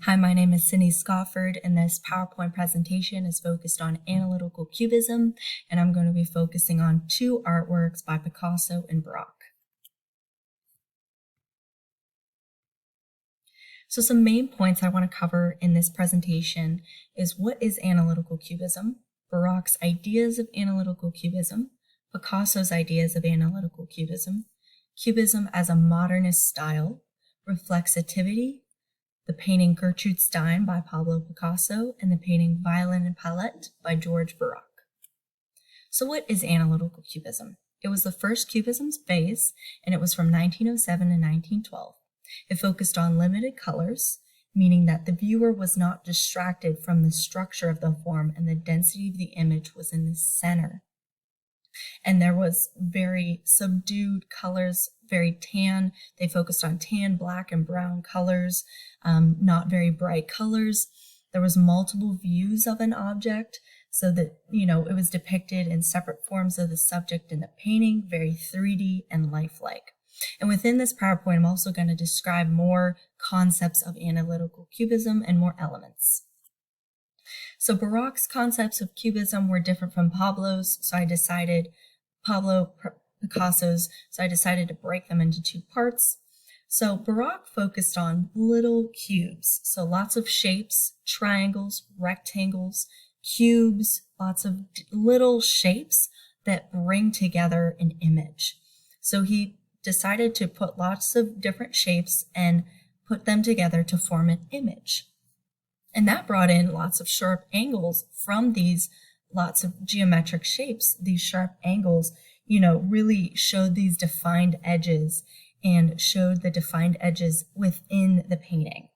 Hi, my name is Cindy Scofford, and this PowerPoint presentation is focused on analytical cubism, and I'm going to be focusing on two artworks by Picasso and Braque. So some main points I want to cover in this presentation is what is analytical cubism, Braque's ideas of analytical cubism, Picasso's ideas of analytical cubism, cubism as a modernist style, reflexivity, the painting Gertrude Stein by Pablo Picasso, and the painting Violin and Palette by George Braque. So what is analytical cubism? It was the first cubism phase, and it was from 1907 to 1912. It focused on limited colors, meaning that the viewer was not distracted from the structure of the form, and the density of the image was in the center. And there was very subdued colors, very tan. They focused on tan, black, and brown colors, not very bright colors. There was multiple views of an object so that, it was depicted in separate forms of the subject in the painting, very 3D and lifelike. And within this PowerPoint, I'm also going to describe more concepts of analytical cubism and more elements. So Braque's concepts of cubism were different from Picasso's, so I decided to break them into two parts. So Braque focused on little cubes, so lots of shapes, triangles, rectangles, cubes, lots of little shapes that bring together an image. So he decided to put lots of different shapes and put them together to form an image. And that brought in lots of sharp angles from these lots of geometric shapes. These sharp angles, really showed these defined edges and showed the defined edges within the painting.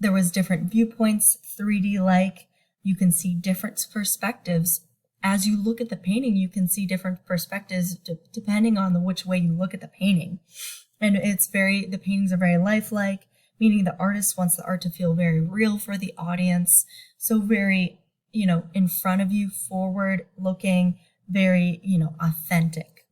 There was different viewpoints, 3D-like. You can see different perspectives. As you look at the painting, you can see different perspectives depending on which way you look at the painting. And the paintings are very lifelike, meaning the artist wants the art to feel very real for the audience. So very, in front of you, forward looking, very, authentic.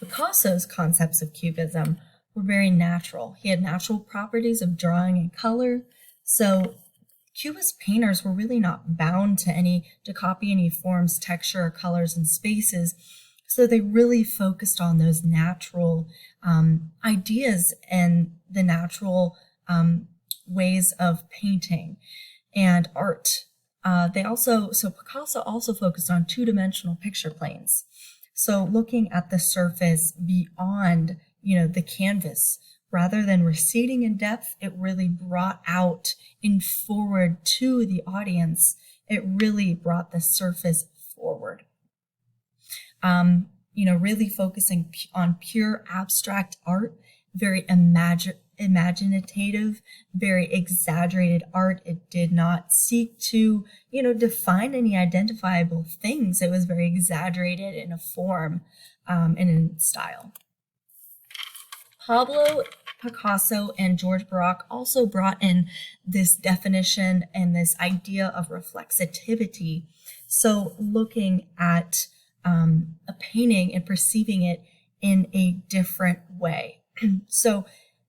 Picasso's concepts of cubism were very natural. He had natural properties of drawing and color. So Cubist painters were really not bound to copy any forms, texture, or colors and spaces. So they really focused on those natural ideas and the natural ways of painting and art. Picasso also focused on two-dimensional picture planes. So looking at the surface beyond, the canvas, rather than receding in depth, it really brought out and forward to the audience. It really brought the surface forward. Really focusing on pure abstract art, very imaginative, very exaggerated art. It did not seek to, define any identifiable things. It was very exaggerated in a form and in style. Pablo Picasso and George Braque also brought in this definition and this idea of reflexivity. So looking at a painting and perceiving it in a different way. So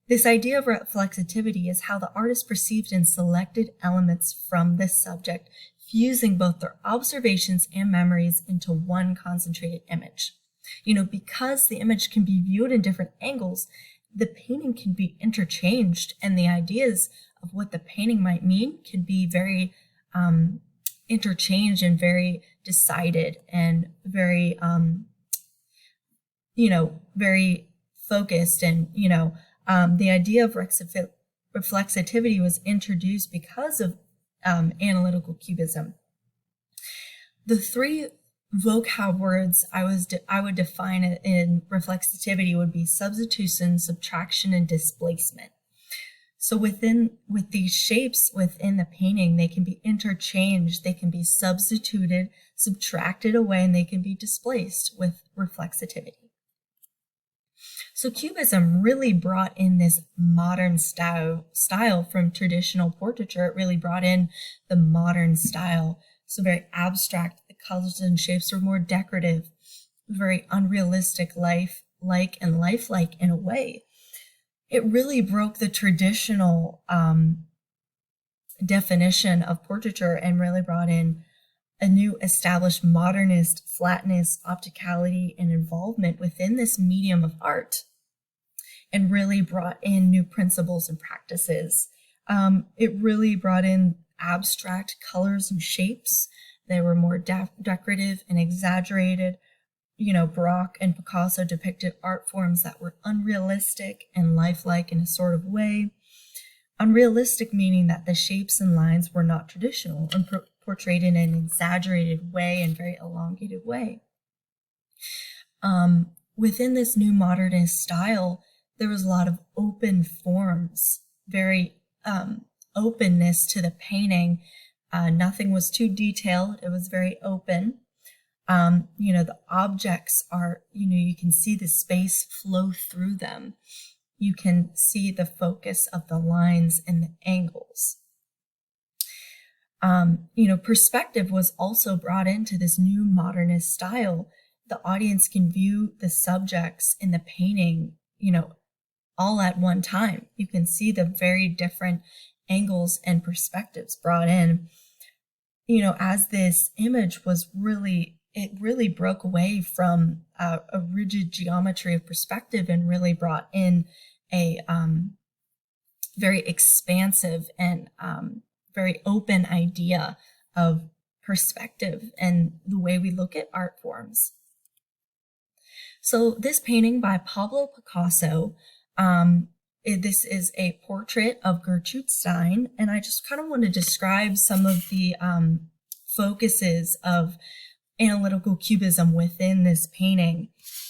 this idea of reflexivity is how the artist perceived and selected elements from this subject, fusing both their observations and memories into one concentrated image. Because the image can be viewed in different angles, the painting can be interchanged, and the ideas of what the painting might mean can be very interchanged and very decided and very, very focused. And, the idea of reflexivity was introduced because of analytical cubism. The three vocab words I would define it in reflexivity would be substitution, subtraction, and displacement. So with these shapes within the painting, they can be interchanged, they can be substituted, subtracted away, and they can be displaced with reflexivity. So Cubism really brought in this modern style from traditional portraiture. It really brought in the modern style. So very abstract. The colors and shapes were more decorative, very unrealistic, lifelike in a way. it really broke the traditional definition of portraiture and really brought in a new established modernist flatness, opticality, and involvement within this medium of art, and really brought in new principles and practices. It really brought in abstract colors and shapes. They were more decorative and exaggerated. Baroque and Picasso depicted art forms that were unrealistic and lifelike in a sort of way. Unrealistic meaning that the shapes and lines were not traditional and portrayed in an exaggerated way and very elongated way. Within this new modernist style, there was a lot of open forms, very openness to the painting. Nothing was too detailed. It was very open. The objects are, you can see the space flow through them. You can see the focus of the lines and the angles. Perspective was also brought into this new modernist style. The audience can view the subjects in the painting, all at one time. You can see the very different angles and perspectives brought in. As this image was it really broke away from a rigid geometry of perspective and really brought in a very expansive and very open idea of perspective and the way we look at art forms. So this painting by Pablo Picasso, this is a portrait of Gertrude Stein, and I just kind of want to describe some of the focuses of analytical cubism within this painting.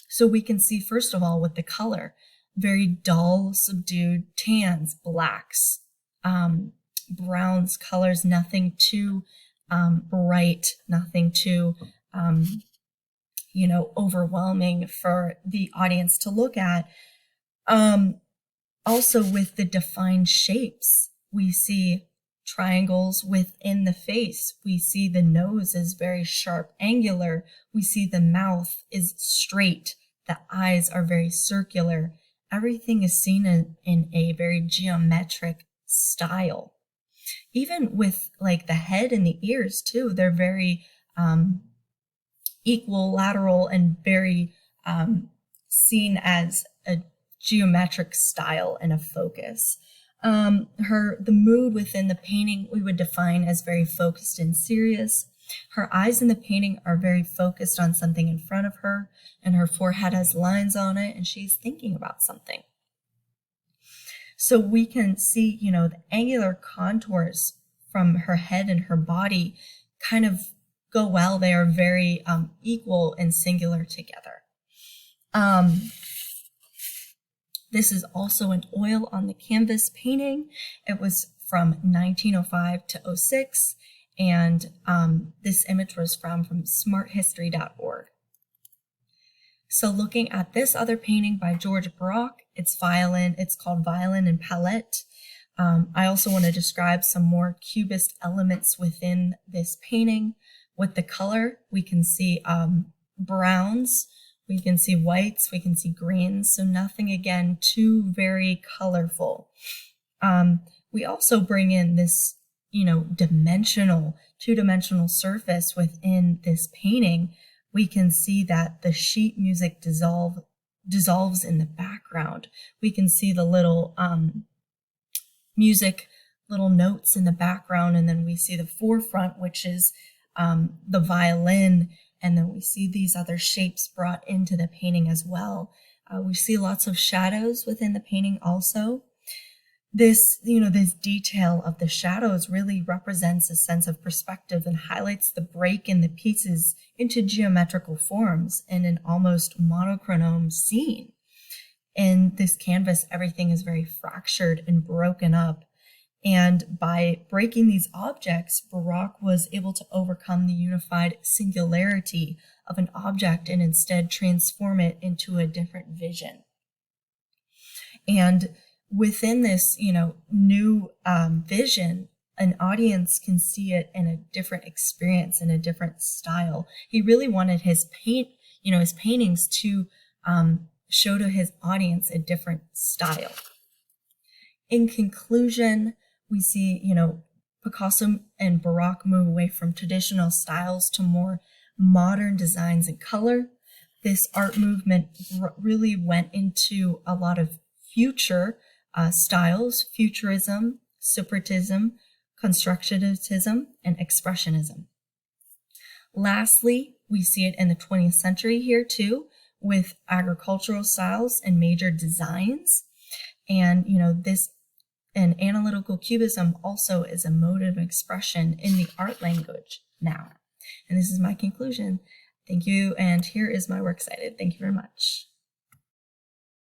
So we can see, first of all, with the color, very dull, subdued tans, blacks, browns, colors, nothing too bright, nothing too, overwhelming for the audience to look at. Also with the defined shapes, we see triangles within the face. We see the nose is very sharp, angular. We see the mouth is straight. The eyes are very circular. Everything is seen in a very geometric style. Even with like the head and the ears too, they're very equilateral and very seen as a geometric style and a focus. The mood within the painting we would define as very focused and serious. Her eyes in the painting are very focused on something in front of her, and her forehead has lines on it, and she's thinking about something. So we can see, the angular contours from her head and her body kind of go well. They are very equal and singular together. This is also an oil on the canvas painting. It was from 1905 to 06, and this image was from smarthistory.org. So looking at this other painting by George Baroque, it's called Violin and Palette. I also want to describe some more cubist elements within this painting. With the color, we can see browns, we can see whites, we can see greens, so nothing, again, too very colorful. We also bring in this, two-dimensional surface within this painting. We can see that the sheet music dissolves in the background. We can see the little little notes in the background, and then we see the forefront, which is the violin, and then we see these other shapes brought into the painting as well. We see lots of shadows within the painting also. This detail of the shadows really represents a sense of perspective and highlights the break in the pieces into geometrical forms in an almost monochrome scene. In this canvas, everything is very fractured and broken up. And by breaking these objects, Baroque was able to overcome the unified singularity of an object and instead transform it into a different vision. And within this, new vision, an audience can see it in a different experience, in a different style. He really wanted his paintings to show to his audience a different style. In conclusion, we see, Picasso and Baroque move away from traditional styles to more modern designs and color. This art movement really went into a lot of future styles: futurism, separatism, constructivism, and expressionism. Lastly, we see it in the 20th century here too, with agricultural styles and major designs. And, this and analytical cubism also is a mode of expression in the art language now. And this is my conclusion. Thank you. And here is my works cited. Thank you very much.